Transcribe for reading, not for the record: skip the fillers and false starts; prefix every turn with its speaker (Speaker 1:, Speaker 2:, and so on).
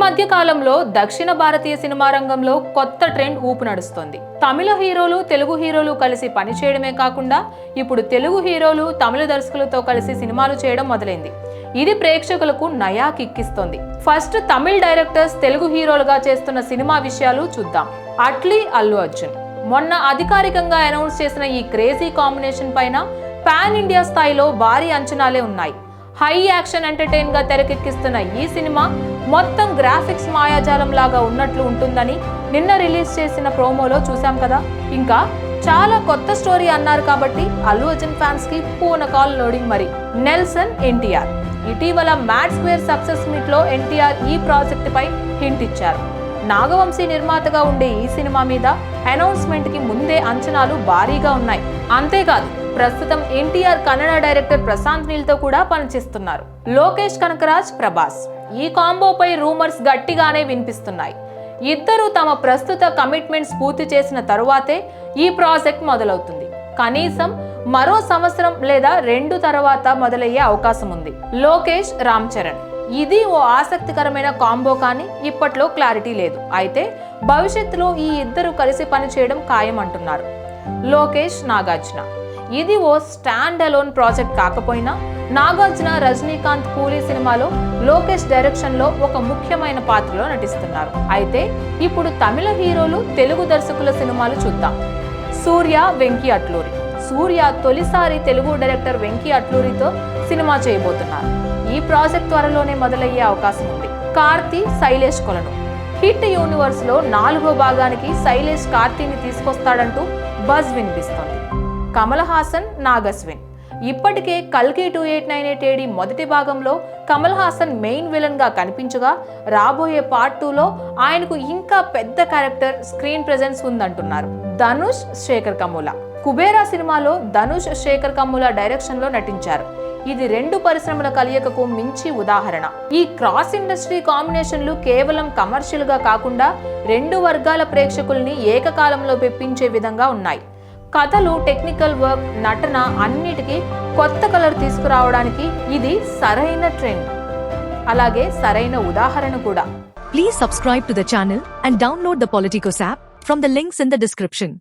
Speaker 1: మధ్య కాలంలో దక్షిణ భారతీయ సినిమా రంగంలో కొత్త ట్రెండ్ ఊపు నడుస్తోంది. తమిళ హీరోలు తెలుగు హీరోలు కలిసి పనిచేయడమే కాకుండా ఇప్పుడు తెలుగు హీరోలు తమిళ దర్శకులతో కలిసి సినిమాలు చేయడం మొదలైంది. ఇది ప్రేక్షకులకు నయా కిక్కిస్తోంది. ఫస్ట్ తమిళ్ డైరెక్టర్స్ తెలుగు హీరోలుగా చేస్తున్న సినిమా విషయాలు చూద్దాం. అట్లీ, అల్లు అర్జున్. మొన్న అధికారికంగా అనౌన్స్ చేసిన ఈ క్రేజీ కాంబినేషన్ పైన పాన్ ఇండియా స్థాయిలో భారీ అంచనాలే ఉన్నాయి. హై యాక్షన్ ఎంటర్టైన్ గా తెరకెక్కిస్తున్న ఈ సినిమా మొత్తం గ్రాఫిక్స్ మాయాజాలం లాగా ఉన్నట్లు ఉంటుందని నిన్న రిలీజ్ చేసిన ప్రోమోలో చూసాం కదా. ఇంకా చాలా కొత్త స్టోరీ అన్నారు కాబట్టి అల్లు అర్జున్ ఫ్యాన్స్ కి పూనకాల్ లోడింగ్. మరి నెల్సన్ ఎన్టీఆర్ ఇటీవల మ్యాడ్ స్క్వేర్ సక్సెస్ మీట్ లో ఎన్టీఆర్ ఈ ప్రాజెక్ట్ పై హింట్ ఇచ్చారు. నాగవంశీ నిర్మాతగా ఉండే ఈ సినిమా మీద అనౌన్స్మెంట్ కి ముందే అంచనాలు భారీగా ఉన్నాయి. అంతేకాదు ప్రస్తుతం ఎన్టీఆర్ కన్నడ డైరెక్టర్ ప్రశాంత్ నీల్ తో కూడా పనిచేస్తున్నారు. లోకేష్ కనకరాజ్, ప్రభాస్ ఈ కాంబోపై రూమర్స్ గట్టిగానే వినిపిస్తున్నాయి. ఇద్దరు తమ ప్రస్తుత కమిట్మెంట్స్ పూర్తి చేసిన తరువాతే ఈ ప్రాజెక్ట్ మొదలవుతుంది. కనీసం మరో సంవత్సరం లేదా 2 తర్వాత మొదలయ్యే అవకాశం ఉంది. లోకేష్, రామ్ చరణ్ ఇది ఓ ఆసక్తికరమైన కాంబో, కానీ ఇప్పట్లో క్లారిటీ లేదు. అయితే భవిష్యత్తులో ఈ ఇద్దరు కలిసి పనిచేయడం ఖాయం అంటున్నారు. లోకేష్, నాగార్జున ఇది ఓ స్టాండ్ అలోన్ ప్రాజెక్ట్ కాకపోయినా నాగార్జున రజనీకాంత్ కూలీ సినిమాలో లోకేష్ డైరెక్షన్ లో ఒక ముఖ్యమైన పాత్రలో నటిస్తున్నారు. అయితే ఇప్పుడు తమిళ హీరోలు తెలుగు దర్శకుల సినిమాలు చూద్దాం. సూర్య, వెంకీ అట్లూరి. సూర్య తొలిసారి తెలుగు డైరెక్టర్ వెంకీ అట్లూరితో సినిమా చేయబోతున్నారు. ఈ ప్రాజెక్ట్ త్వరలోనే మొదలయ్యే అవకాశం ఉంది. కార్తీ, శైలేష్ కొలను. హిట్ యూనివర్స్ లో 4వ భాగానికి శైలేష్ కార్తీని తీసుకొస్తాడంటూ బజ్ వినిపిస్తోంది. కమల్ హాసన్, నాగస్విన్. ఇప్పటికే కల్కి 2898 AD మొదటి భాగంలో కమల్ హాసన్ మెయిన్ విలన్ గా కనిపించగా రాబోయే పార్ట్ 2లో ఆయనకు ఇంకా పెద్ద క్యారెక్టర్ స్క్రీన్ ప్రెజెన్స్ ఉందంటున్నారు. ధనుష్, శేఖర్ కమ్ముల. కుబేరా సినిమాలో ధనుష్, శేఖర్ కమ్ముల డైరెక్షన్ లో నటించారు. ఇది 2 పరిశ్రమల కలయికకు మించి ఉదాహరణ. ఈ క్రాస్ ఇండస్ట్రీ కాంబినేషన్లు కేవలం కమర్షియల్ గా కాకుండా 2 వర్గాల ప్రేక్షకుల్ని ఏకకాలంలో మెప్పించే విధంగా ఉన్నాయి. కథలు, టెక్నికల్ వర్క్, నటన అన్నిటికీ కొత్త కలర్ తీసుకురావడానికి ఇది సరైన ట్రెండ్, అలాగే సరైన ఉదాహరణ కూడా.
Speaker 2: Please subscribe to the channel and download the Politicos app from the links in the description.